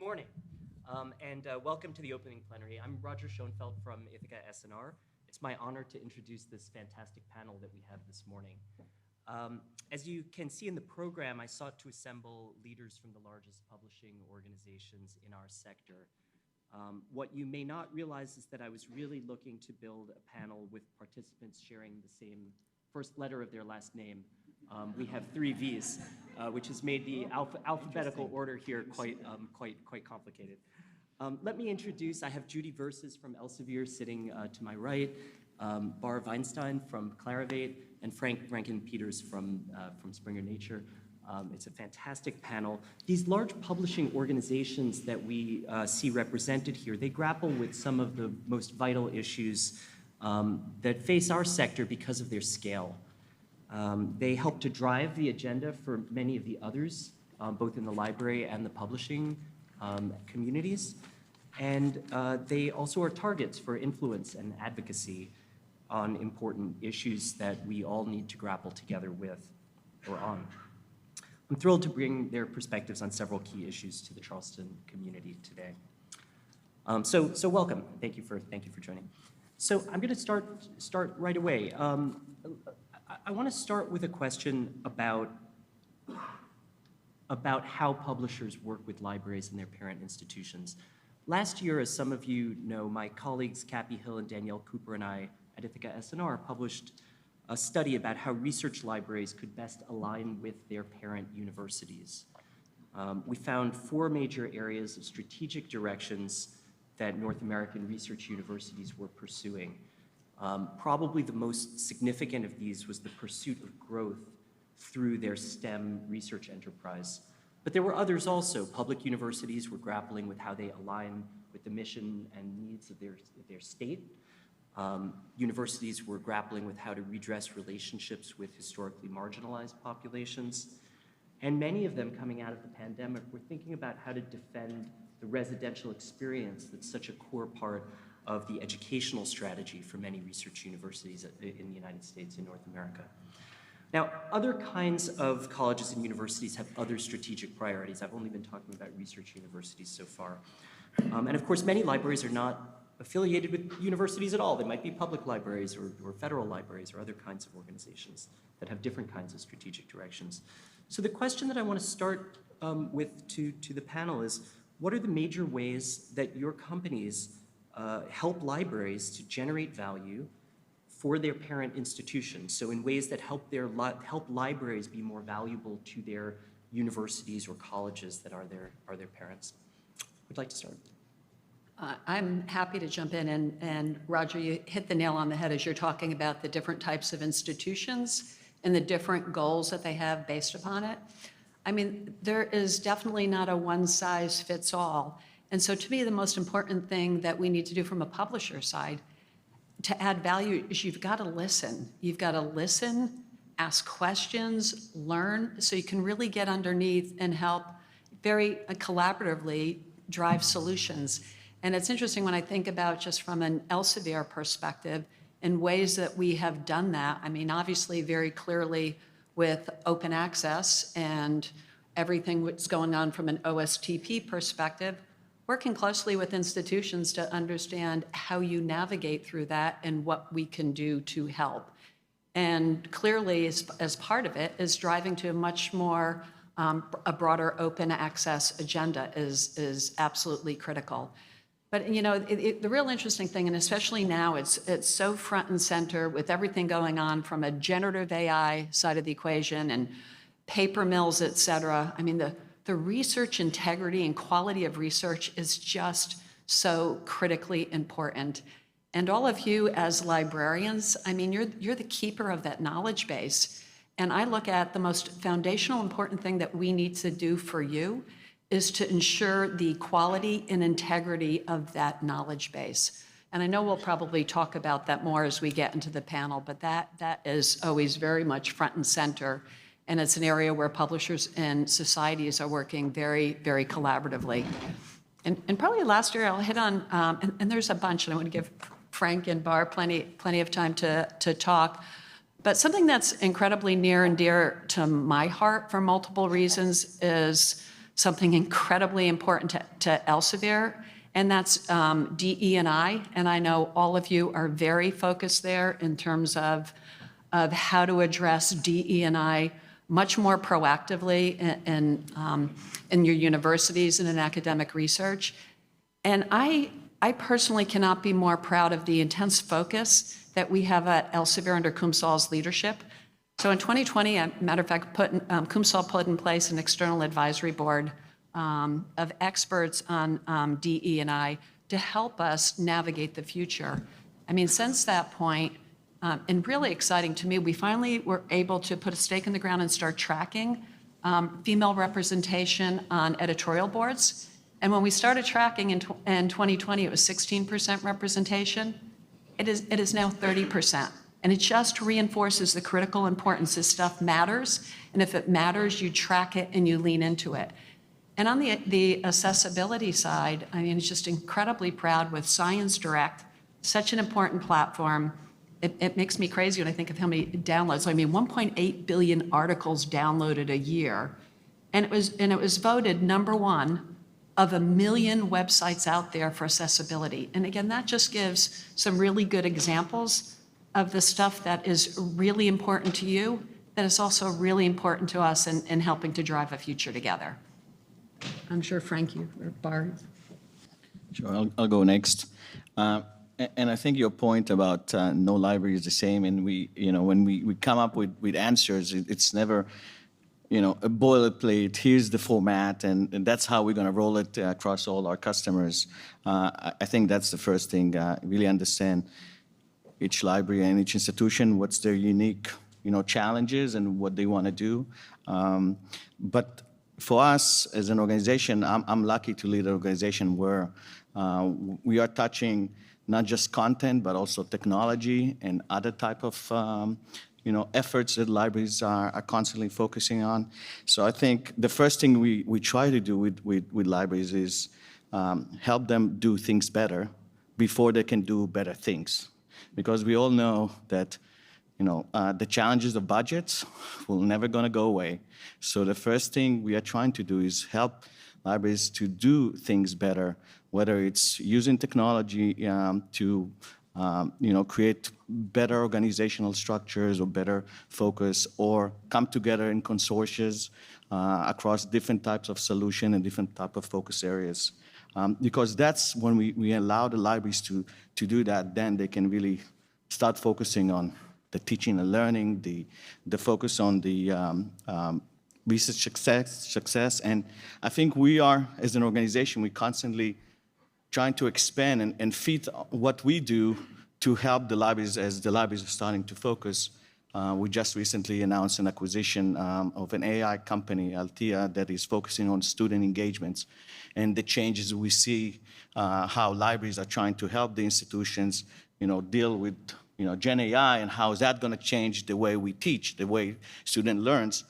Good morning, and welcome to the opening plenary. I'm Roger Schonfeld from Ithaka SNR. It's my honor to introduce this fantastic panel that we have this morning. As you can see in the program, I sought to assemble leaders from the largest publishing organizations in our sector. What you may not realize is that I was really looking to build a panel with participants sharing the same first letter of their last name. We have 3 V's, which has made the alphabetical order here quite complicated. Let me introduce, I have Judy Verses from Elsevier sitting to my right, Veinstein from Clarivate, and Vrancken Peeters from Springer Nature. It's a fantastic panel. These large publishing organizations that we see represented here, they grapple with some of the most vital issues that face our sector because of their scale. They help to drive the agenda for many of the others, both in the library and the publishing communities. And they also are targets for influence and advocacy on important issues that we all need to grapple together with or on. I'm thrilled to bring their perspectives on several key issues to the Charleston community today. So welcome. Thank you for joining. So I'm going to start right away. I want to start with a question about how publishers work with libraries and their parent institutions. Last year, as some of you know, my colleagues Cappy Hill and Danielle Cooper and I at Ithaka SNR published a study about how research libraries could best align with their parent universities. We found 4 major areas of strategic directions that North American research universities were pursuing. Probably the most significant of these was the pursuit of growth through their STEM research enterprise. But there were others also. Public universities were grappling with how they align with the mission and needs of their state. Universities were grappling with how to redress relationships with historically marginalized populations. And many of them coming out of the pandemic were thinking about how to defend the residential experience that's such a core part of the educational strategy for many research universities in the United States and North America. Now, other kinds of colleges and universities have other strategic priorities. I've only been talking about research universities so far. And of course, many libraries are not affiliated with universities at all. They might be public libraries or federal libraries or other kinds of organizations that have different kinds of strategic directions. So the question that I want to start with to the panel is, what are the major ways that your companies help libraries to generate value for their parent institutions? So in ways that help libraries be more valuable to their universities or colleges that are their parents. Who'd like to start? I'm happy to jump in, and Roger, you hit the nail on the head as you're talking about the different types of institutions and the different goals that they have based upon it. I mean, there is definitely not a one-size-fits-all. And so to me, the most important thing that we need to do from a publisher side to add value is you've got to listen. You've got to listen, ask questions, learn, so you can really get underneath and help very collaboratively drive solutions. And it's interesting when I think about just from an Elsevier perspective in ways that we have done that. I mean, obviously very clearly with open access and everything that's going on from an OSTP perspective, working closely with institutions to understand how you navigate through that and what we can do to help. And clearly, as part of it, is driving to a much more, a broader open access agenda is absolutely critical. But you know, the real interesting thing, and especially now, it's so front and center with everything going on from a generative AI side of the equation and paper mills, et cetera. I mean, the research integrity and quality of research is just so critically important. And all of you as librarians, I mean, you're the keeper of that knowledge base. And I look at the most foundational important thing that we need to do for you is to ensure the quality and integrity of that knowledge base. And I know we'll probably talk about that more as we get into the panel, but that is always very much front and center. And it's an area where publishers and societies are working very, very collaboratively. And probably last year I'll hit on, and there's a bunch, and I want to give Frank and Bar plenty of time to talk. But something that's incredibly near and dear to my heart for multiple reasons is something incredibly important to Elsevier, and that's DE&I. And I know all of you are very focused there in terms of how to address DE&I much more proactively in your universities and in academic research. And I personally cannot be more proud of the intense focus that we have at Elsevier under Kumsal's leadership. So in 2020, matter of fact, Kumsal put in place an external advisory board of experts on DE&I to help us navigate the future. I mean, since that point, and really exciting to me, we finally were able to put a stake in the ground and start tracking female representation on editorial boards. And when we started tracking in 2020, it was 16% representation. It is now 30%. And it just reinforces the critical importance this stuff matters. And if it matters, you track it and you lean into it. And on the accessibility side, I mean, it's just incredibly proud with Science Direct, such an important platform. It makes me crazy when I think of how many downloads. I mean, 1.8 billion articles downloaded a year. And it was voted #1 of 1 million websites out there for accessibility. And again, that just gives some really good examples of the stuff that is really important to you, that is also really important to us in helping to drive a future together. I'm sure Frank, you or Barb. Sure, I'll go next. And I think your point about no library is the same. And when we come up with answers, it's never, a boilerplate. Here's the format, and that's how we're going to roll it across all our customers. I think that's the first thing. Really understand each library and each institution, what's their unique, challenges and what they want to do. But for us as an organization, I'm lucky to lead an organization where we are touching not just content, but also technology and other type of efforts that libraries are constantly focusing on. So I think the first thing we try to do with libraries is help them do things better before they can do better things. Because we all know that the challenges of budgets will never going to go away. So the first thing we are trying to do is help libraries to do things better, whether it's using technology to create better organizational structures or better focus, or come together in consortia across different types of solution and different type of focus areas. Because that's when we allow the libraries to do that, then they can really start focusing on the teaching and learning, the focus on the research success. And I think we are, as an organization, we constantly trying to expand and feed what we do to help the libraries as the libraries are starting to focus. We just recently announced an acquisition of an AI company, Altea, that is focusing on student engagements and the changes we see, how libraries are trying to help the institutions, deal with, Gen AI, and how is that going to change the way we teach, the way student learns.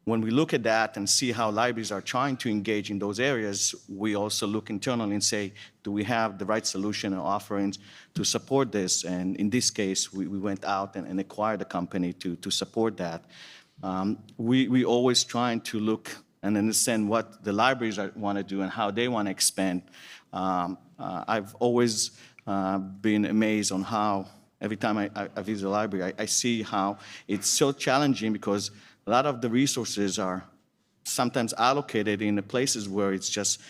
When we look at that and see how libraries are trying to engage in those areas, we also look internally and say, do we have the right solution and offerings to support this? And in this case, we went out and acquired a company to support that. We always trying to look and understand what the libraries want to do and how they want to expand. I've always been amazed on how every time I visit a library, I see how it's so challenging because a lot of the resources are sometimes allocated in the places where it's just,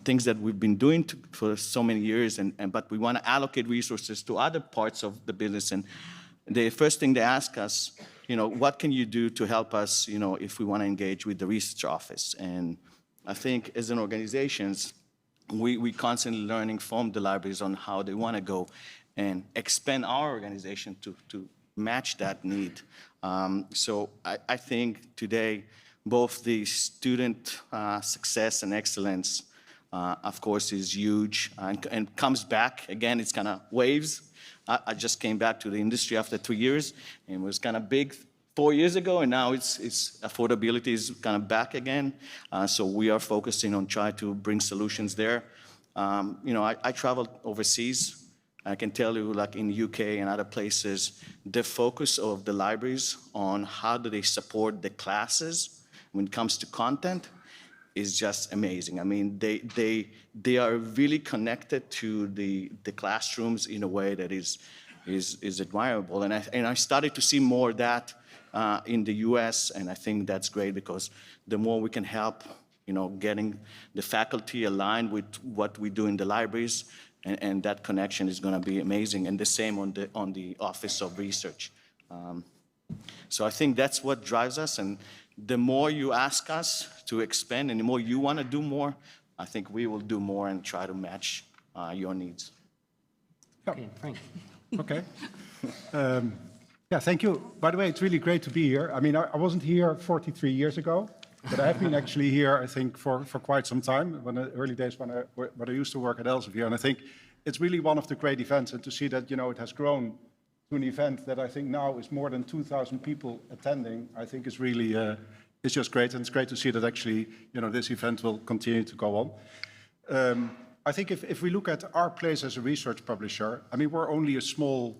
things that we've been doing for so many years, but we want to allocate resources to other parts of the business. And the first thing they ask us, what can you do to help us, if we want to engage with the research office? And I think as an organization, we constantly learning from the libraries on how they want to go and expand our organization to match that need. So I think today, both the student success and excellence, of course, is huge and comes back. Again, it's kind of waves. I just came back to the industry after 2 years, and it was kind of big 4 years ago, and now it's affordability is kind of back again. So we are focusing on trying to bring solutions there. I traveled overseas. I can tell you, like in the UK and other places, the focus of the libraries on how do they support the classes when it comes to content is just amazing. I mean, they are really connected to the classrooms in a way that is admirable. And I started to see more of that in the US, and I think that's great because the more we can help, getting the faculty aligned with what we do in the libraries, and that connection is going to be amazing. And the same on the Office of Research. So I think that's what drives us, and the more you ask us to expand and the more you want to do more, I think we will do more and try to match your needs. Okay, Frank. Okay. Yeah, thank you. By the way, it's really great to be here. I mean, I wasn't here 43 years ago, but I have been actually here, I think, for quite some time, when the early days when I used to work at Elsevier. And I think it's really one of the great events, and to see that, it has grown to an event that I think now is more than 2,000 people attending, I think is really, it's just great. And it's great to see that actually, this event will continue to go on. I think if we look at our place as a research publisher, I mean, we're only a small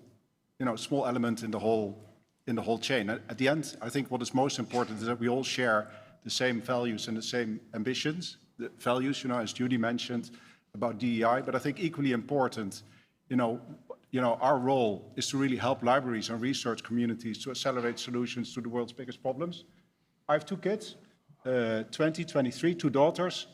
element in the whole chain. At the end, I think what is most important is that we all share the same values and the same ambitions. The values, as Judy mentioned about DEI, but I think equally important, our role is to really help libraries and research communities to accelerate solutions to the world's biggest problems. I have 2 kids, 20, 23, 2 daughters.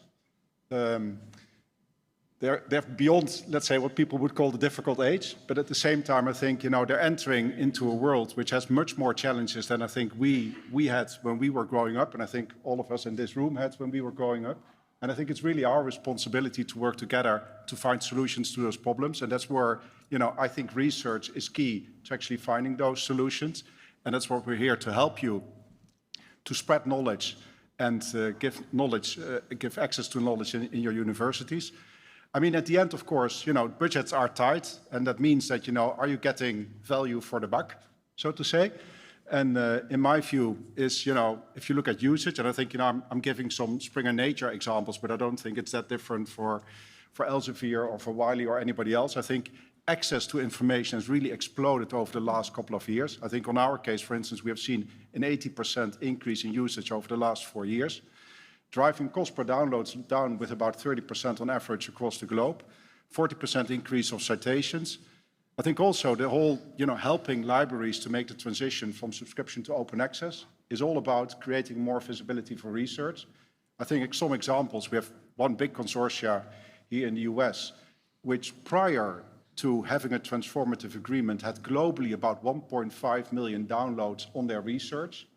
They're beyond, let's say, what people would call the difficult age. But at the same time, I think, they're entering into a world which has much more challenges than I think we had when we were growing up. And I think all of us in this room had when we were growing up. And I think it's really our responsibility to work together to find solutions to those problems. And that's where, I think research is key to actually finding those solutions. And that's what we're here to help you to spread knowledge and give access to knowledge in your universities. I mean, at the end, of course, budgets are tight, and that means that, are you getting value for the buck, so to say? And in my view is, if you look at usage, and I think, I'm giving some Springer Nature examples, but I don't think it's that different for Elsevier or for Wiley or anybody else. I think access to information has really exploded over the last couple of years. I think on our case, for instance, we have seen an 80% increase in usage over the last 4 years, driving cost per downloads down with about 30% on average across the globe, 40% increase of citations. I think also the whole, helping libraries to make the transition from subscription to open access is all about creating more visibility for research. I think some examples, we have one big consortia here in the US, which prior to having a transformative agreement had globally about 1.5 million downloads on their research.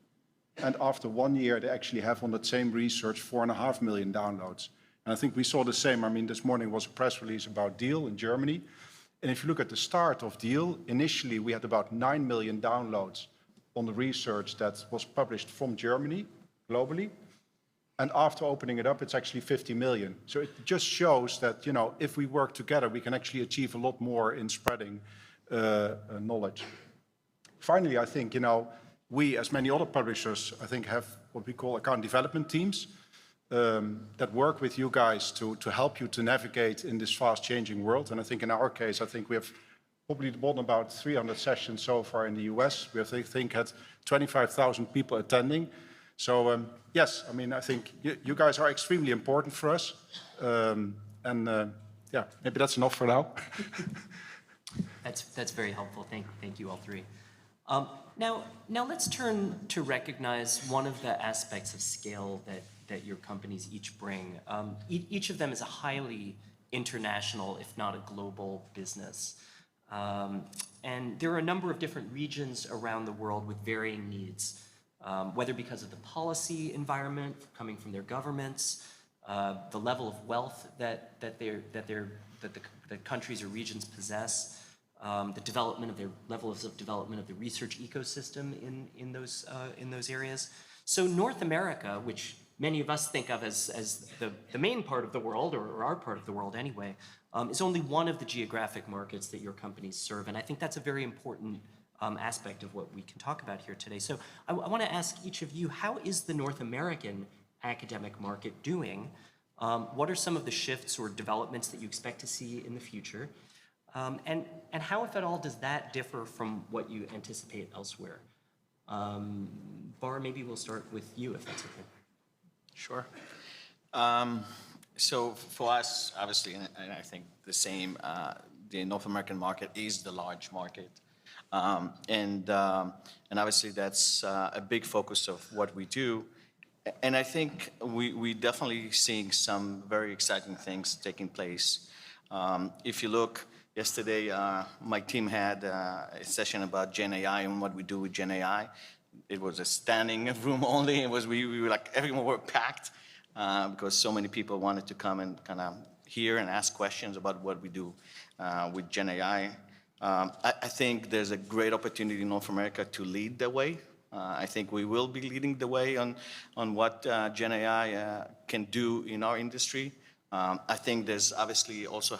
And after 1 year, they actually have on that same research 4.5 million downloads. And I think we saw the same. I mean, this morning was a press release about Deal in Germany. And if you look at the start of Deal, initially we had about 9 million downloads on the research that was published from Germany globally. And after opening it up, it's actually 50 million. So it just shows that, if we work together, we can actually achieve a lot more in spreading knowledge. Finally, I think, we, as many other publishers, I think have what we call account development teams that work with you guys to help you to navigate in this fast-changing world. And I think in our case, I think we have probably done about 300 sessions so far in the US. We have, I think, had 25,000 people attending. So yes, I mean, I think you guys are extremely important for us. Yeah, maybe that's enough for now. That's very helpful. Thank you all 3. Now let's turn to recognize one of the aspects of scale that your companies each bring. Each of them is a highly international, if not a global business. And there are a number of different regions around the world with varying needs, whether because of the policy environment coming from their governments, the level of wealth that the countries or regions possess, the development of their levels of development of the research ecosystem in those areas. So North America, which many of us think of as the main part of the world, or our part of the world anyway, is only one of the geographic markets that your companies serve. And I think that's a very important aspect of what we can talk about here today. So I want to ask each of you, how is the North American academic market doing? What are some of the shifts or developments that you expect to see in the future? And how, if at all, does that differ from what you anticipate elsewhere? Bar, maybe we'll start with you, if that's okay. Sure. So for us, obviously, and I think the same, the North American market is the large market. And obviously that's a big focus of what we do. And I think we definitely seeing some very exciting things taking place. If you look, yesterday my team had a session about Gen AI and what we do with Gen AI. It was a standing room only. It was we were like everyone were packed because so many people wanted to come and kind of hear and ask questions about what we do with Gen AI. I think there's a great opportunity in North America to lead the way. I think we will be leading the way on what Gen AI can do in our industry. I think there's obviously also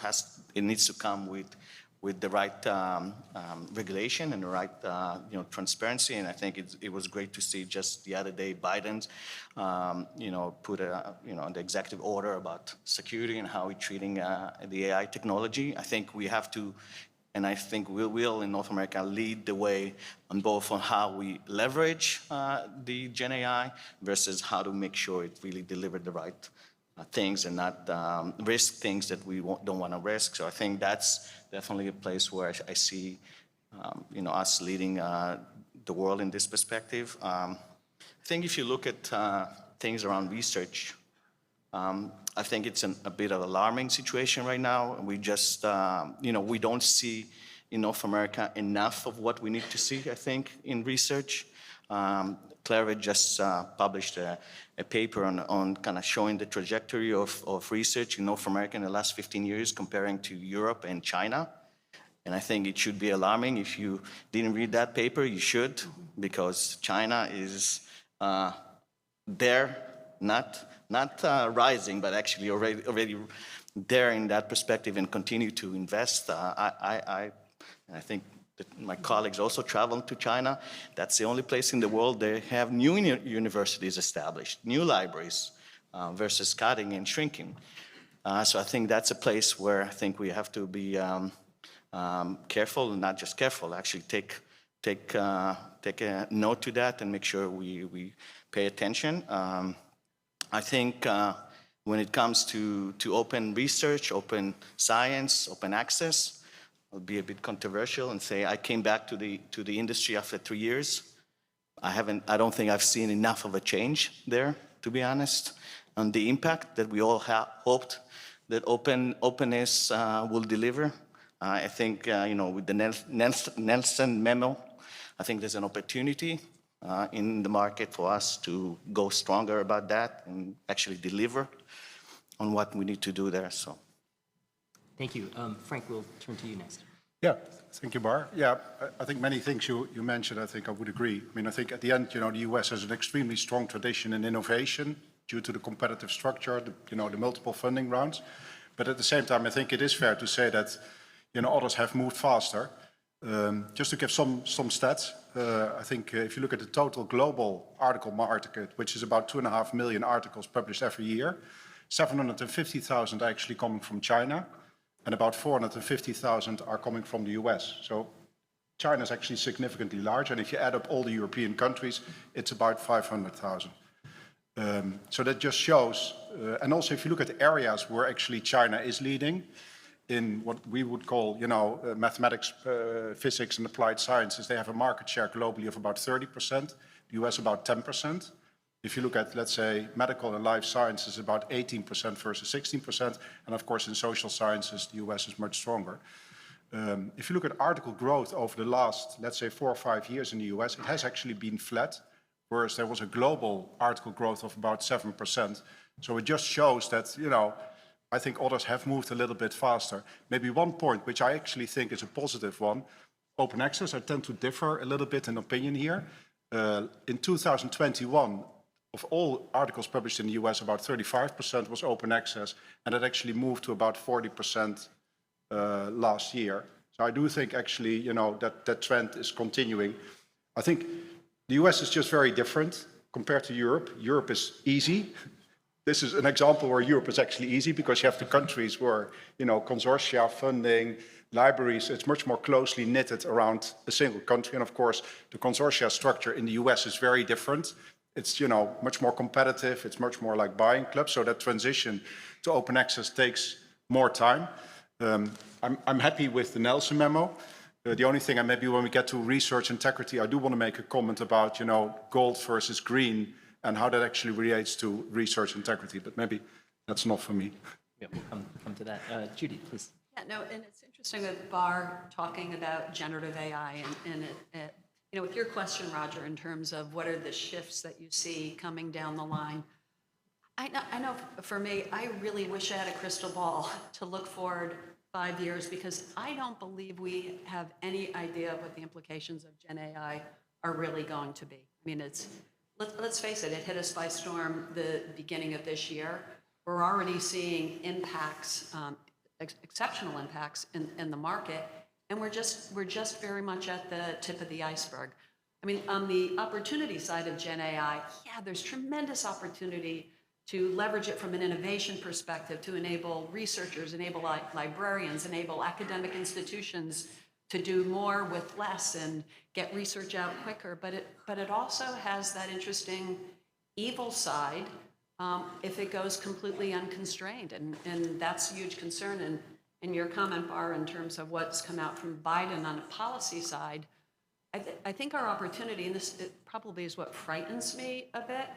it needs to come with the right regulation and the right transparency. And I think it was great to see just the other day Biden's put the executive order about security and how we're treating the AI technology. I think we have to. And I think we will, in North America, lead the way on both on how we leverage the Gen AI versus how to make sure it really delivered the right things and not risk things that we don't want to risk. So I think that's definitely a place where I see us leading the world in this perspective. I think if you look at things around research, I think it's a bit of an alarming situation right now. We just, we don't see in North America enough of what we need to see, I think, in research. Clarivate just published a paper on kind of showing the trajectory of research in North America in the last 15 years comparing to Europe and China. And I think it should be alarming. If you didn't read that paper, you should, because China is there, not rising, but actually already there in that perspective and continue to invest. I think that my colleagues also traveled to China. That's the only place in the world they have new universities established, new libraries, versus cutting and shrinking. So I think that's a place where I think we have to be careful, and not just careful, actually take a note to that and make sure we pay attention. I think when it comes to open research, open science, open access, I'll be a bit controversial and say I came back to the industry after 3 years. I don't think I've seen enough of a change there, to be honest, on the impact that we all hoped that openness will deliver. I think with the Nelson memo, I think there's an opportunity in the market for us to go stronger about that and actually deliver on what we need to do there. So, Thank you. Frank, we'll turn to you next. Yeah, thank you, Bar. Yeah, I think many things you mentioned, I think I would agree. I mean, I think at the end, the US has an extremely strong tradition in innovation due to the competitive structure, the multiple funding rounds. But at the same time, I think it is fair to say that, others have moved faster. Just to give some stats, I think if you look at the total global article market, which is about 2.5 million articles published every year, 750,000 are actually coming from China, and about 450,000 are coming from the US. So China is actually significantly larger, and if you add up all the European countries, it's about 500,000. So that just shows, and also if you look at areas where actually China is leading, in what we would call, mathematics, physics, and applied sciences, they have a market share globally of about 30%, the US about 10%. If you look at, let's say, medical and life sciences, about 18% versus 16%, and of course in social sciences, the US is much stronger. If you look at article growth over the last, let's say, 4 or 5 years in the US, it has actually been flat, whereas there was a global article growth of about 7%. So it just shows that, I think others have moved a little bit faster. Maybe one point, which I actually think is a positive one, open access, I tend to differ a little bit in opinion here. In 2021, of all articles published in the US, about 35% was open access, and it actually moved to about 40% last year. So I do think actually, that trend is continuing. I think the US is just very different compared to Europe. Europe is easy. This is an example where Europe is actually easy because you have the countries where, consortia, funding, libraries, it's much more closely knitted around a single country. And of course, the consortia structure in the US is very different. it's, much more competitive. It's much more like buying clubs. So that transition to open access takes more time. I'm happy with the Nelson memo. The only thing, and maybe when we get to research integrity, I do want to make a comment about, gold versus green and how that actually relates to research integrity. But maybe that's not for me. Yeah, we'll come to that. Judy, please. Yeah, no, and it's interesting with Bar talking about generative AI and with your question, Roger, in terms of what are the shifts that you see coming down the line. I know for me, I really wish I had a crystal ball to look forward 5 years, because I don't believe we have any idea what the implications of Gen AI are really going to be. I mean, let's face it, it hit us by storm the beginning of this year. We're already seeing impacts, exceptional impacts in the market, and we're just very much at the tip of the iceberg. I mean, on the opportunity side of Gen AI, yeah, there's tremendous opportunity to leverage it from an innovation perspective, to enable researchers, enable librarians, enable academic institutions to do more with less and get research out quicker. But it also has that interesting evil side if it goes completely unconstrained, and that's a huge concern. And in your comment, Bar, in terms of what's come out from Biden on a policy side, I think our opportunity, and this probably is what frightens me a bit,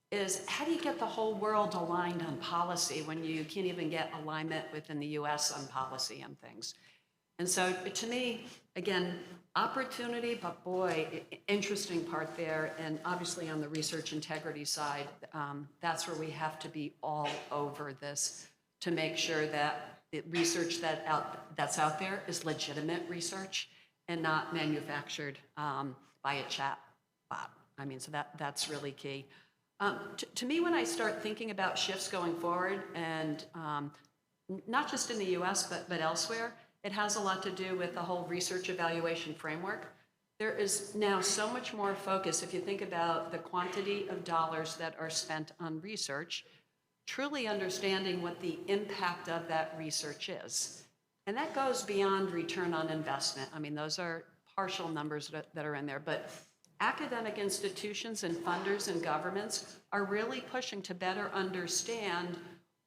is how do you get the whole world aligned on policy when you can't even get alignment within the US on policy and things? And so to me, again, opportunity, but boy, interesting part there. And obviously on the research integrity side, that's where we have to be all over this to make sure that the research that's out there is legitimate research and not manufactured by a chat bot. I mean, so that's really key. To me, when I start thinking about shifts going forward, and not just in the US, but elsewhere, it has a lot to do with the whole research evaluation framework. There is now so much more focus, if you think about the quantity of dollars that are spent on research, truly understanding what the impact of that research is. And that goes beyond return on investment. I mean, those are partial numbers that are in there, but academic institutions and funders and governments are really pushing to better understand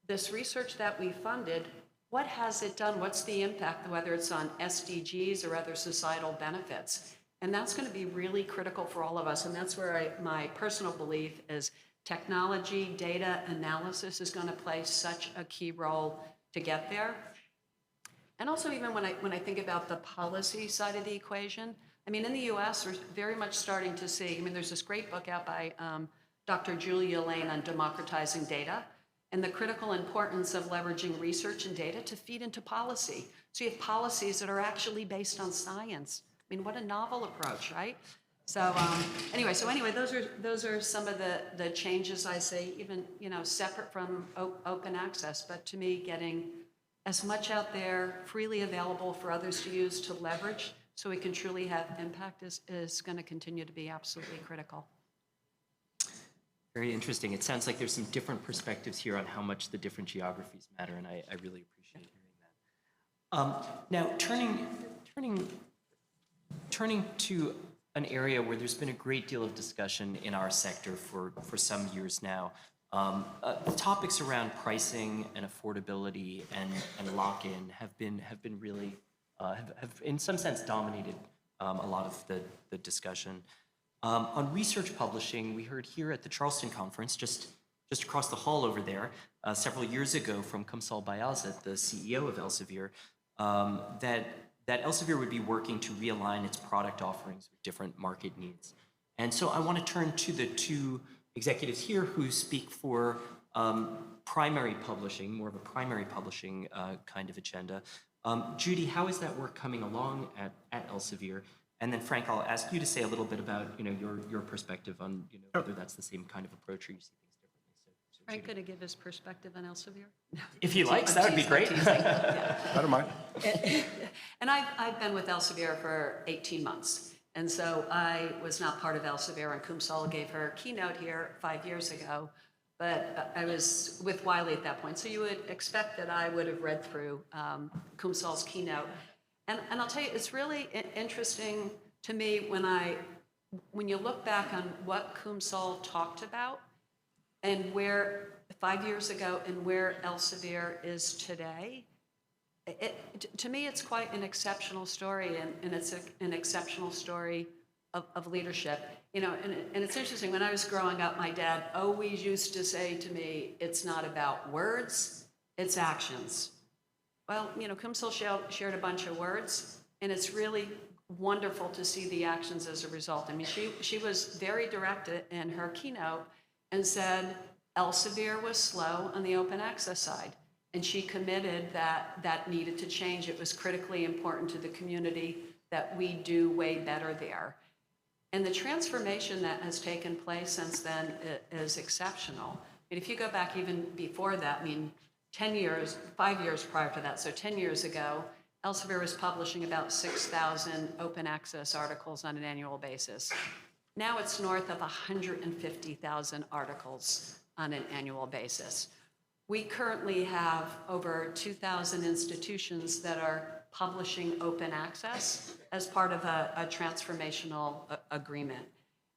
this research that we funded. What has it done? What's the impact, whether it's on SDGs or other societal benefits? And that's going to be really critical for all of us. And that's where my personal belief is technology, data analysis is going to play such a key role to get there. And also even when I think about the policy side of the equation, I mean, in the US, we're very much starting to see, I mean, there's this great book out by Dr. Julia Lane on democratizing data and the critical importance of leveraging research and data to feed into policy. So you have policies that are actually based on science. I mean, what a novel approach, right? So anyway, those are some of the changes I see, even, separate from open access, but to me, getting as much out there freely available for others to use to leverage so we can truly have impact is going to continue to be absolutely critical. Very interesting. It sounds like there's some different perspectives here on how much the different geographies matter, and I really appreciate hearing that. Now, turning to an area where there's been a great deal of discussion in our sector for some years now, topics around pricing and affordability and lock-in have been really have in some sense dominated a lot of the discussion. On research publishing, we heard here at the Charleston conference, just across the hall over there, several years ago from Kumsal Bayazet, the CEO of Elsevier, that Elsevier would be working to realign its product offerings with different market needs. And so I want to turn to the two executives here who speak for primary publishing, more of a primary publishing kind of agenda. Judy, how is that work coming along at Elsevier? And then Frank, I'll ask you to say a little bit about your perspective on whether that's the same kind of approach or you see things differently. So Frank, going to give his perspective on Elsevier? if he likes, that would be great. Yeah. I don't mind. And I've been with Elsevier for 18 months. And so I was not part of Elsevier, and Kumsal gave her keynote here 5 years ago. But I was with Wiley at that point. So you would expect that I would have read through Kumsal's keynote. And I'll tell you, it's really interesting to me when I when you look back on what Kumsal talked about and where 5 years ago and where Elsevier is today, to me, it's quite an exceptional story, and it's an exceptional story of leadership. You know, and it's interesting, when I was growing up, my dad always used to say to me, it's not about words, it's actions. Well, you know, Kumsal shared a bunch of words, and it's really wonderful to see the actions as a result. I mean, she was very direct in her keynote and said Elsevier was slow on the open access side. And she committed that that needed to change. It was critically important to the community that we do way better there. And the transformation that has taken place since then is exceptional. I mean, if you go back even before that, I mean, 10 years, 5 years prior to that, so 10 years ago, Elsevier was publishing about 6,000 open access articles on an annual basis. Now it's north of 150,000 articles on an annual basis. We currently have over 2,000 institutions that are publishing open access as part of a transformational agreement.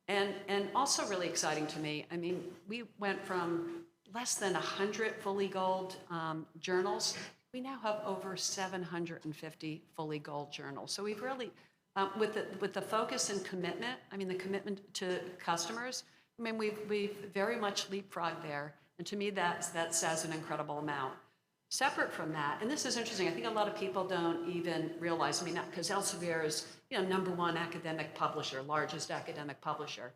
And also really exciting to me, I mean, we went from less than 100 fully gold journals. We now have over 750 fully gold journals. So we've really, with the focus and commitment, I mean, the commitment to customers, I mean, we've very much leapfrogged there. And to me, that says an incredible amount. Separate from that, and this is interesting, I think a lot of people don't even realize, I mean, because Elsevier is, you know, #1 academic publisher, largest academic publisher.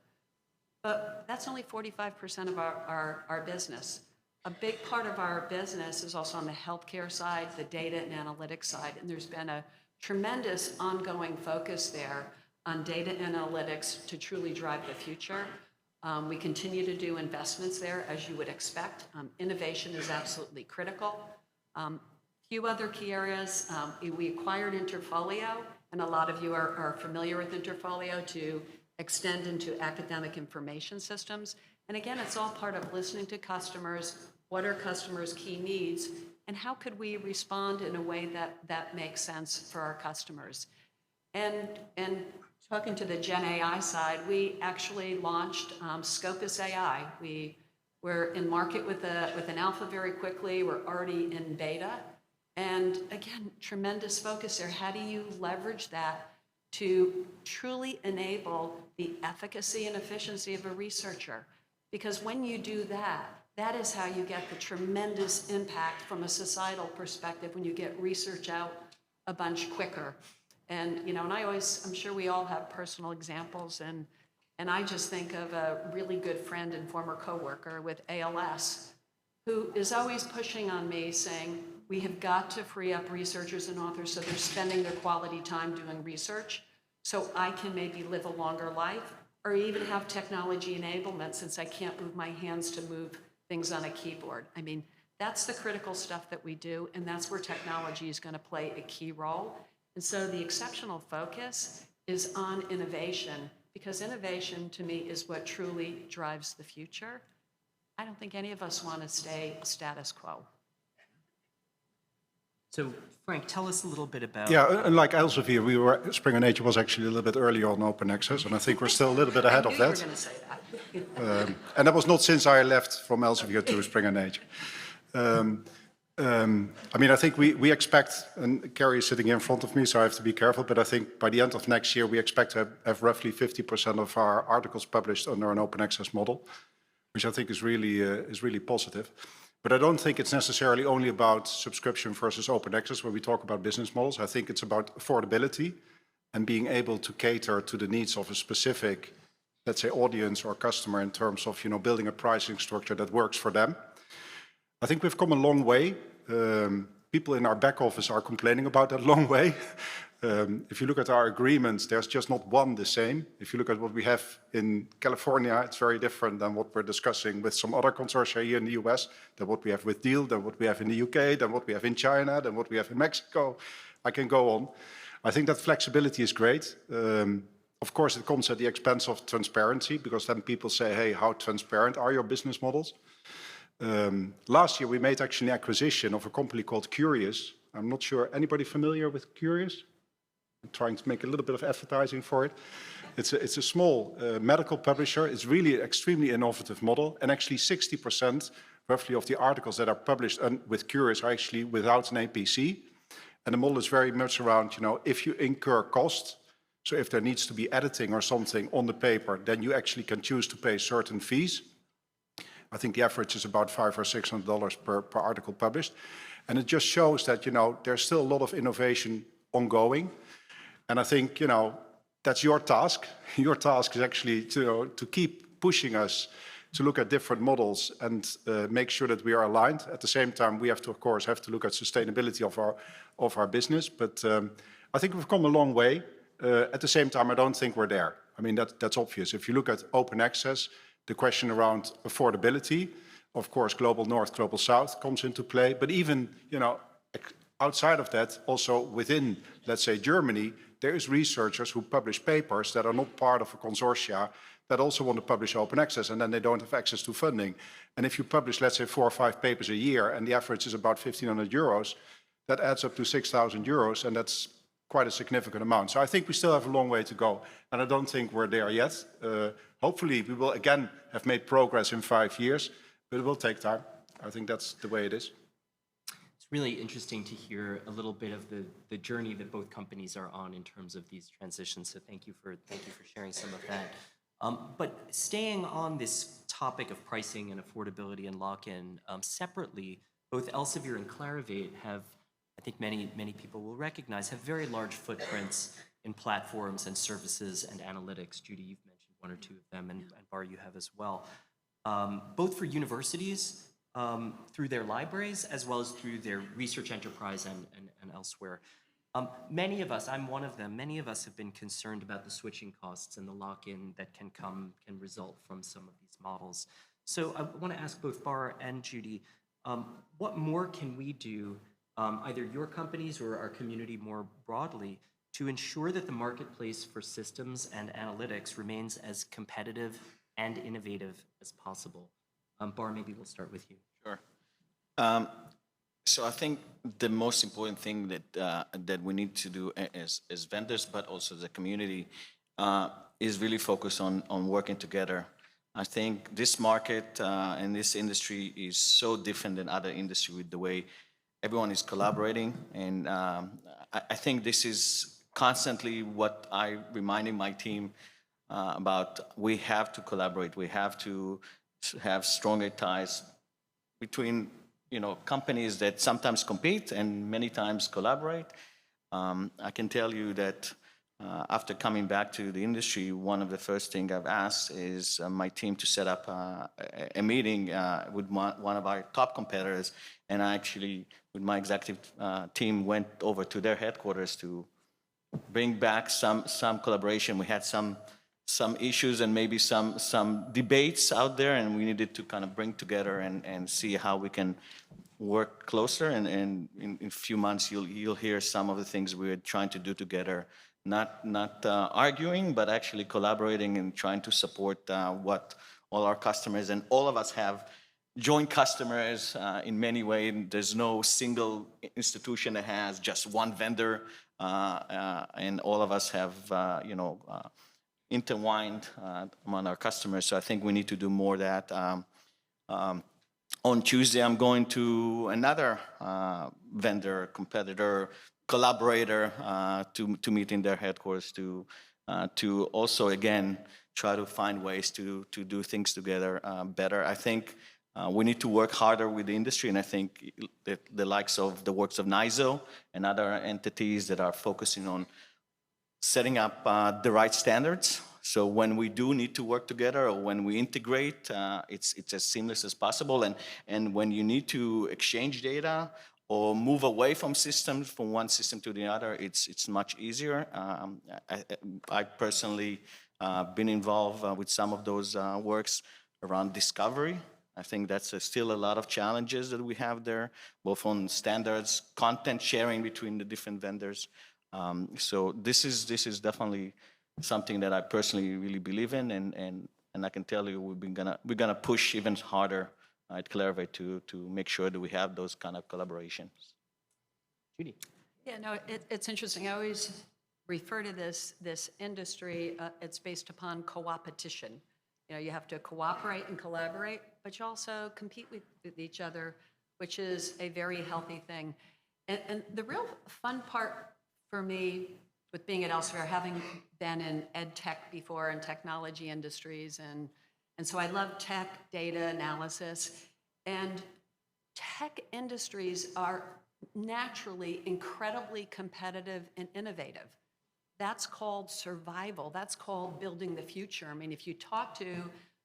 But that's only 45% of our business. A big part of our business is also on the healthcare side, the data and analytics side, and there's been a tremendous ongoing focus there on data and analytics to truly drive the future. We continue to do investments there, as you would expect. Innovation is absolutely critical. Few other key areas, we acquired Interfolio, and a lot of you are familiar with Interfolio, to extend into academic information systems. And again, it's all part of listening to customers, what are customers' key needs, and how could we respond in a way that makes sense for our customers. And talking to the Gen AI side, we actually launched Scopus AI. We're in market with an alpha very quickly. We're already in beta. And again, tremendous focus there. How do you leverage that to truly enable the efficacy and efficiency of a researcher? Because when you do that, that is how you get the tremendous impact from a societal perspective when you get research out a bunch quicker. And, you know, and I'm sure we all have personal examples, and I just think of a really good friend and former coworker with ALS, who is always pushing on me saying, we have got to free up researchers and authors so they're spending their quality time doing research, so I can maybe live a longer life, or even have technology enablement, since I can't move my hands to move things on a keyboard. I mean, that's the critical stuff that we do, and that's where technology is going to play a key role. And so the exceptional focus is on innovation, because innovation, to me, is what truly drives the future. I don't think any of us want to stay status quo. So, Frank, tell us a little bit about... Yeah, unlike Elsevier, Springer Nature was actually a little bit earlier on open access, and I think we're still a little bit ahead of that. I knew you were going to say that. And that was not since I left from Elsevier to Springer Nature. I mean, I think we expect, and Carrie is sitting here in front of me, so I have to be careful, but I think by the end of next year, we expect to have roughly 50% of our articles published under an open access model, which I think is really positive. But I don't think it's necessarily only about subscription versus open access when we talk about business models. I think it's about affordability and being able to cater to the needs of a specific, let's say, audience or customer in terms of, you know, building a pricing structure that works for them. I think we've come a long way. People in our back office are complaining about that long way. If you look at our agreements, there's just not one the same. If you look at what we have in California, it's very different than what we're discussing with some other consortia here in the US, than what we have with Deal, than what we have in the UK, than what we have in China, than what we have in Mexico. I can go on. I think that flexibility is great. Of course, it comes at the expense of transparency, because then people say, hey, how transparent are your business models? Last year, we made actually an acquisition of a company called Curious. I'm not sure, anybody familiar with Curious? I'm trying to make a little bit of advertising for it. It's a small medical publisher. It's really an extremely innovative model. And actually 60% roughly of the articles that are published with Curious are actually without an APC. And the model is very much around, if you incur cost, so if there needs to be editing or something on the paper, then you actually can choose to pay certain fees. I think the average is about $500 or $600 per article published. And it just shows that, there's still a lot of innovation ongoing. And I think, that's your task. Your task is actually to keep pushing us to look at different models and make sure that we are aligned. At the same time, we have to, of course, look at sustainability of our business. But I think we've come a long way. At the same time, I don't think we're there. I mean, that's obvious. If you look at open access, the question around affordability, of course, global north, global south comes into play. But even, outside of that, also within, let's say, Germany, there is researchers who publish papers that are not part of a consortia that also want to publish open access, and then they don't have access to funding. And if you publish, let's say, 4 or 5 papers a year, and the average is about 1,500 euros, that adds up to 6,000 euros, and that's quite a significant amount. So I think we still have a long way to go, and I don't think we're there yet. Hopefully, we will again have made progress in 5 years, but it will take time. I think that's the way it is. It's really interesting to hear a little bit of the journey that both companies are on in terms of these transitions. So thank you for sharing some of that. But staying on this topic of pricing and affordability and lock-in, separately, both Elsevier and Clarivate have, I think many people will recognize, have very large footprints in platforms and services and analytics. Judy, you've mentioned 1 or 2 of them, and Bar, you have as well. Both for universities, through their libraries, as well as through their research enterprise and elsewhere. Many of us, I'm one of them, many of us have been concerned about the switching costs and the lock-in that can result from some of these models. So I want to ask both Bar and Judy, what more can we do, either your companies or our community more broadly, to ensure that the marketplace for systems and analytics remains as competitive and innovative as possible? Bar, maybe we'll start with you. Sure. So I think the most important thing that we need to do as vendors, but also the community, is really focus on working together. I think this market and this industry is so different than other industry with the way everyone is collaborating. And I think this is constantly what I reminding my team about. We have to collaborate. We have to have stronger ties between companies that sometimes compete and many times collaborate. I can tell you that after coming back to the industry, one of the first things I've asked is my team to set up a meeting with one of our top competitors, and I actually, with my executive team, went over to their headquarters to bring back some collaboration. We had some issues and maybe some debates out there, and we needed to kind of bring together and see how we can work closer. And in a few months, you'll hear some of the things we're trying to do together, not arguing, but actually collaborating and trying to support what all our customers, and all of us have joint customers in many ways. There's no single institution that has just one vendor, and all of us have, intertwined among our customers. So I think we need to do more of that. On Tuesday, I'm going to another vendor, competitor, collaborator to meet in their headquarters to also, again, try to find ways to do things together better. I think we need to work harder with the industry, and I think that the likes of the works of NISO and other entities that are focusing on setting up the right standards. So when we do need to work together, or when we integrate, it's as seamless as possible. And when you need to exchange data or move away from systems, from one system to the other, it's much easier. I personally been involved with some of those works around discovery. I think that's still a lot of challenges that we have there, both on standards, content sharing between the different vendors. So this is definitely something that I personally really believe in, and I can tell you we're gonna push even harder at Clarivate to make sure that we have those kind of collaborations. Judy. Yeah, no, it's interesting. I always refer to this industry, it's based upon co-opetition. You know, you have to cooperate and collaborate, but you also compete with each other, which is a very healthy thing. And the real fun part for me with being at Elsevier, having been in ed tech before and technology industries, and so I love tech, data analysis, and tech industries are naturally incredibly competitive and innovative. That's called survival. That's called building the future. I mean, if you talk to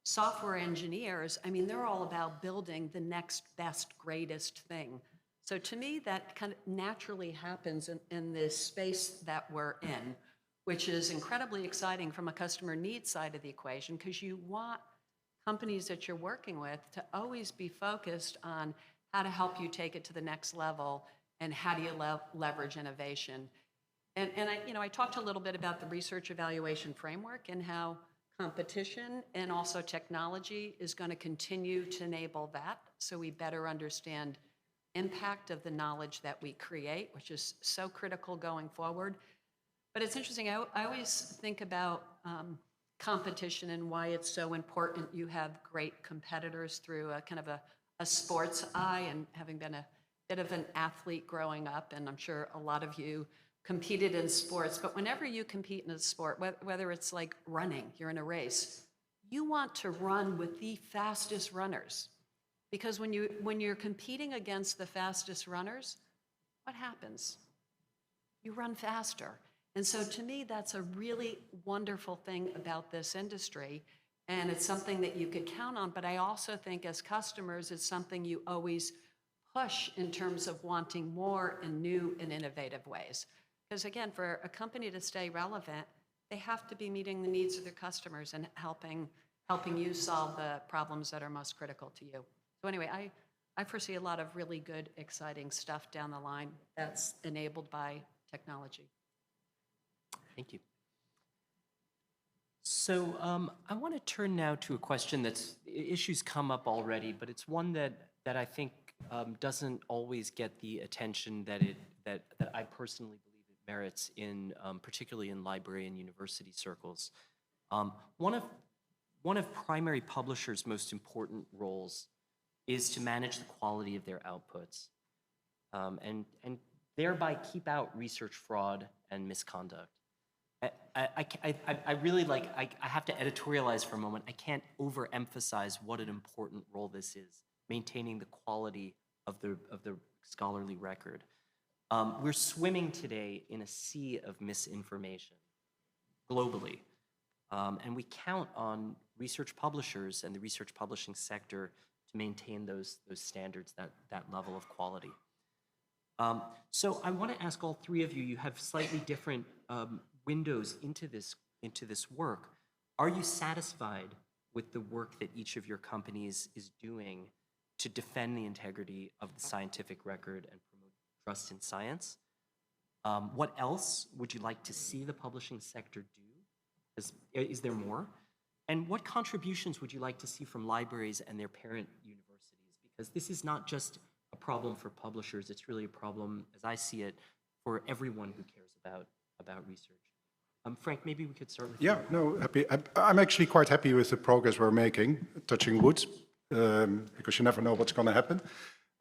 software engineers, I mean, they're all about building the next best, greatest thing. So to me, that kind of naturally happens in this space that we're in, which is incredibly exciting from a customer needs side of the equation, because you want companies that you're working with to always be focused on how to help you take it to the next level and how do you leverage innovation. And I talked a little bit about the research evaluation framework and how competition and also technology is going to continue to enable that, so we better understand impact of the knowledge that we create, which is so critical going forward. But it's interesting, I always think about competition and why it's so important you have great competitors through a kind of a sports eye, and having been a bit of an athlete growing up, and I'm sure a lot of you competed in sports, but whenever you compete in a sport, whether it's like running, you're in a race, you want to run with the fastest runners. Because when you're competing against the fastest runners, what happens? You run faster. And so to me, that's a really wonderful thing about this industry. And it's something that you could count on. But I also think as customers, it's something you always push in terms of wanting more and new and innovative ways. Because again, for a company to stay relevant, they have to be meeting the needs of their customers and helping you solve the problems that are most critical to you. So anyway, I foresee a lot of really good, exciting stuff down the line that's enabled by technology. Thank you. So I want to turn now to a question that's, issues come up already, but it's one that I think doesn't always get the attention that I personally believe it merits, in particularly in library and university circles. One of primary publishers' most important roles is to manage the quality of their outputs, and thereby keep out research fraud and misconduct. I really I have to editorialize for a moment. I can't overemphasize what an important role this is, maintaining the quality of the scholarly record. We're swimming today in a sea of misinformation globally, and we count on research publishers and the research publishing sector to maintain those standards, that level of quality. So I want to ask all three of you, you have slightly different windows into this work. Are you satisfied with the work that each of your companies is doing to defend the integrity of the scientific record and promote trust in science? What else would you like to see the publishing sector do? Is there more? And what contributions would you like to see from libraries and their parent universities? Because this is not just a problem for publishers, it's really a problem, as I see it, for everyone who cares about research. Frank, maybe we could start with you. Yeah, no, happy. I'm actually quite happy with the progress we're making, touching wood, because you never know what's going to happen.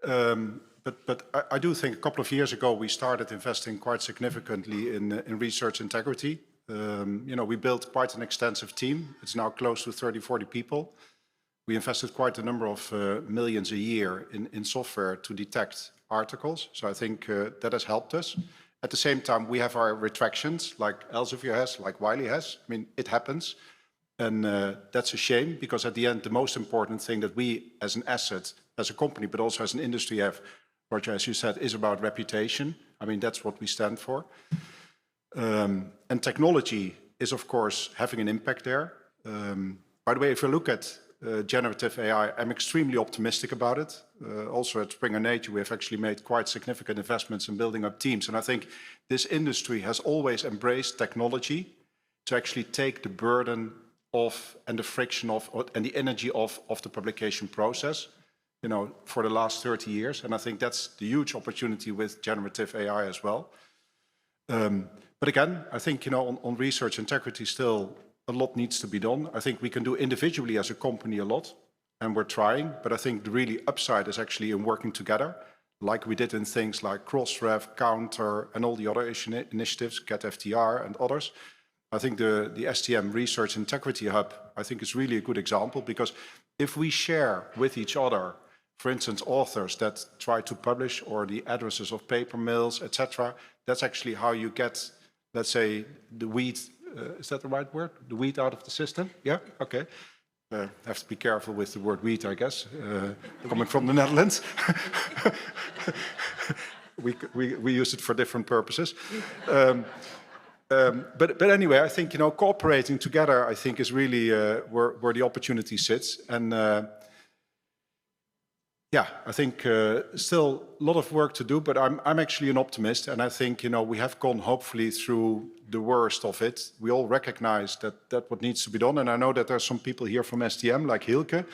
But I do think a couple of years ago we started investing quite significantly in research integrity. We built quite an extensive team. It's now close to 30, 40 people. We invested quite a number of millions a year in software to detect articles. So I think that has helped us. At the same time, we have our retractions, like Elsevier has, like Wiley has. I mean, it happens. And that's a shame, because at the end, the most important thing that we as an asset, as a company, but also as an industry have, Roger, as you said, is about reputation. I mean, that's what we stand for. And technology is, of course, having an impact there. By the way, if you look at generative AI, I'm extremely optimistic about it. Also at Springer Nature, we have actually made quite significant investments in building up teams. And I think this industry has always embraced technology to actually take the burden of and the friction of and the energy of the publication process, for the last 30 years. And I think that's the huge opportunity with generative AI as well. But again, I think, on research integrity still a lot needs to be done. I think we can do individually as a company a lot, and we're trying, but I think the really upside is actually in working together, like we did in things like Crossref, Counter, and all the other initiatives, Get FTR and others. I think the STM Research Integrity Hub, I think is really a good example, because if we share with each other, for instance, authors that try to publish or the addresses of paper mills, etc., that's actually how you get, let's say, the weed, is that the right word? The weed out of the system? Yeah? Okay. Have to be careful with the word weed, I guess, coming from the Netherlands. we use it for different purposes. But anyway, I think, cooperating together, I think, is really where the opportunity sits. And yeah, I think still a lot of work to do, but I'm actually an optimist. And I think, we have gone hopefully through the worst of it. We all recognize that what needs to be done. And I know that there are some people here from STM, like Hilke.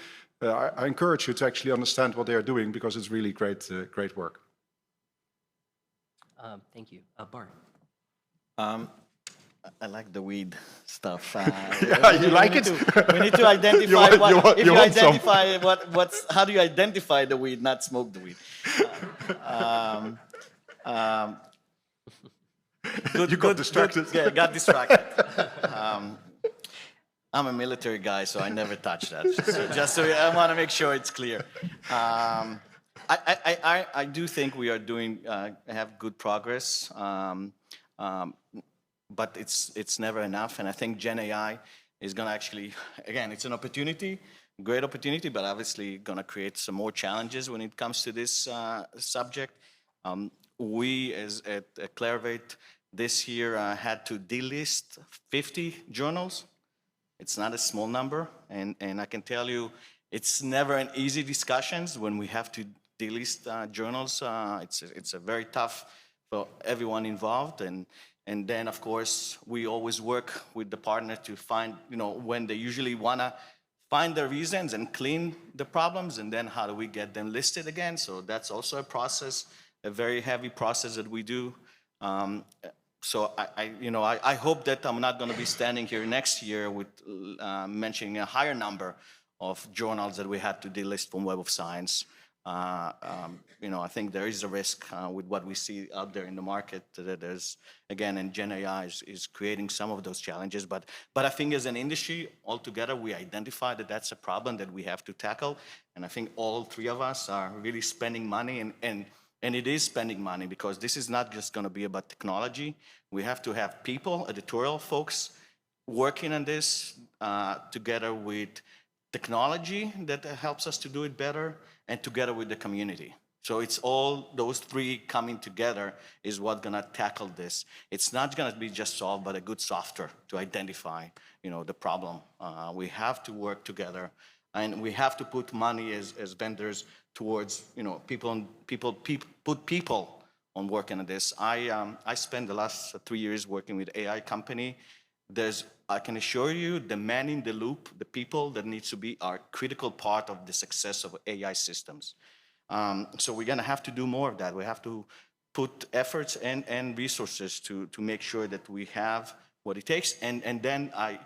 I encourage you to actually understand what they are doing, because it's really great work. Thank you. Bart. I like the weed stuff. Yeah, you like it? We need to identify you want some. How do you identify the weed, not smoke the weed? You got distracted. Yeah, got distracted. I'm a military guy, so I never touch that. So I want to make sure it's clear. I do think we are have good progress. But it's never enough, and I think Gen AI is going to actually, again, it's an opportunity, great opportunity, but obviously going to create some more challenges when it comes to this subject. We, at Clarivate, this year had to delist 50 journals. It's not a small number, and I can tell you, it's never an easy discussions when we have to delist journals. It's a very tough for everyone involved, and then, of course, we always work with the partner to find, when they usually want to find the reasons and clean the problems, and then how do we get them listed again. So that's also a process, a very heavy process that we do. So I hope that I'm not going to be standing here next year with mentioning a higher number of journals that we had to delist from Web of Science. I think there is a risk with what we see out there in the market that there's, again, and Gen AI is creating some of those challenges. But I think as an industry altogether, we identify that that's a problem that we have to tackle. And I think all three of us are really spending money, and it is spending money, because this is not just going to be about technology. We have to have people, editorial folks, working on this together with technology that helps us to do it better, and together with the community. So it's all those three coming together is what's gonna tackle this. It's not gonna be just solved by a good software to identify, the problem. We have to work together, and we have to put money as vendors towards, put people on working on this. I spent the last 3 years working with AI company. I can assure you, the man in the loop, the people that needs to be, are critical part of the success of AI systems. So we're going to have to do more of that. We have to put efforts and resources to make sure that we have what it takes. And then I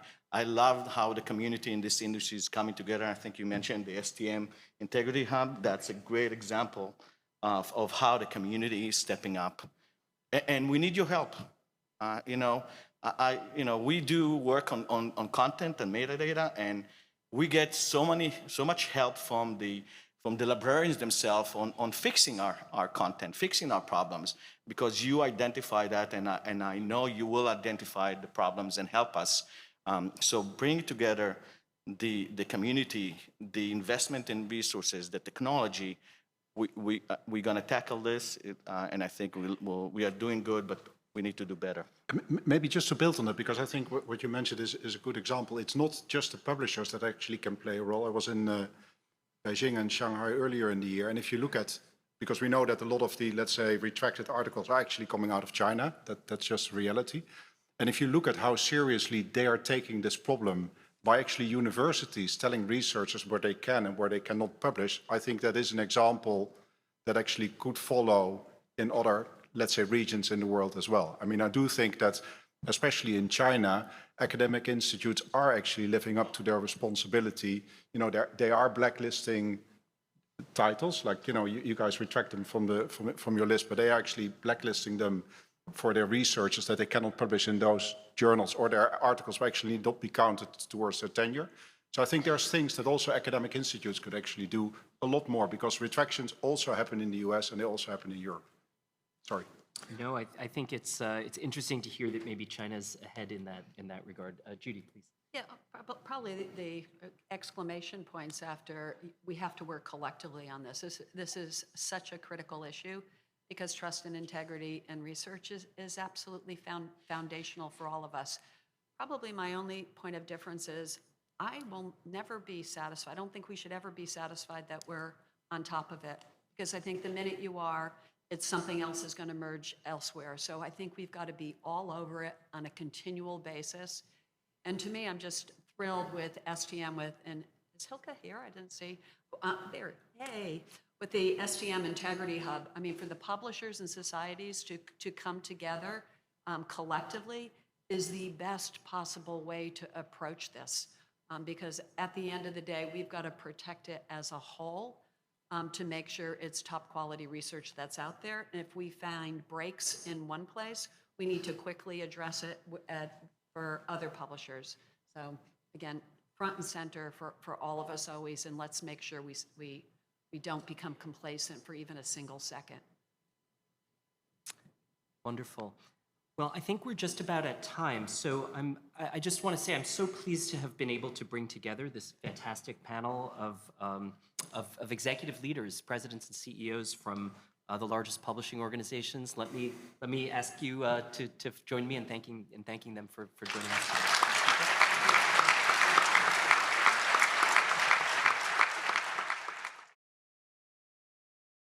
love how the community in this industry is coming together. I think you mentioned the STM Integrity Hub. That's a great example of how the community is stepping up. And we need your help. We do work on content and metadata, and we get so much help from the librarians themselves on fixing our content, fixing our problems, because you identify that, and I know you will identify the problems and help us. So bring together the community, the investment in resources, the technology. We're going to tackle this, and I think we are doing good, but we need to do better. Maybe just to build on that, because I think what you mentioned is a good example. It's not just the publishers that actually can play a role. I was in Beijing and Shanghai earlier in the year, and if you look at, because we know that a lot of the, let's say, retracted articles are actually coming out of China, that's just reality. And if you look at how seriously they are taking this problem by actually universities telling researchers where they can and where they cannot publish, I think that is an example that actually could follow in other, let's say, regions in the world as well. I mean, I do think that, especially in China, academic institutes are actually living up to their responsibility. You know, they are blacklisting titles, like, you know, you guys retract them from your list, but they are actually blacklisting them for their researches that they cannot publish in those journals, or their articles will actually not be counted towards their tenure. So I think there's things that also academic institutes could actually do a lot more, because retractions also happen in the US and they also happen in Europe. Sorry. No, I think it's interesting to hear that maybe China's ahead in that regard. Judy, please. Yeah, probably the exclamation points after, we have to work collectively on this. This is such a critical issue, because trust and integrity in research is absolutely foundational for all of us. Probably my only point of difference is I will never be satisfied. I don't think we should ever be satisfied that we're on top of it, because I think the minute you are, it's something else is going to emerge elsewhere. So I think we've got to be all over it on a continual basis. And to me, I'm just thrilled with STM and is Hilka here? I didn't see. There, hey. With the STM Integrity Hub, I mean, for the publishers and societies to come together collectively is the best possible way to approach this. Because at the end of the day, we've got to protect it as a whole to make sure it's top quality research that's out there. And if we find breaks in one place, we need to quickly address it for other publishers. So again, front and center for all of us always, and let's make sure we don't become complacent for even a single second. Wonderful. Well, I think we're just about at time, so I just want to say I'm so pleased to have been able to bring together this fantastic panel of executive leaders, presidents and CEOs from the largest publishing organizations. Let me ask you to join me in thanking them for joining us today.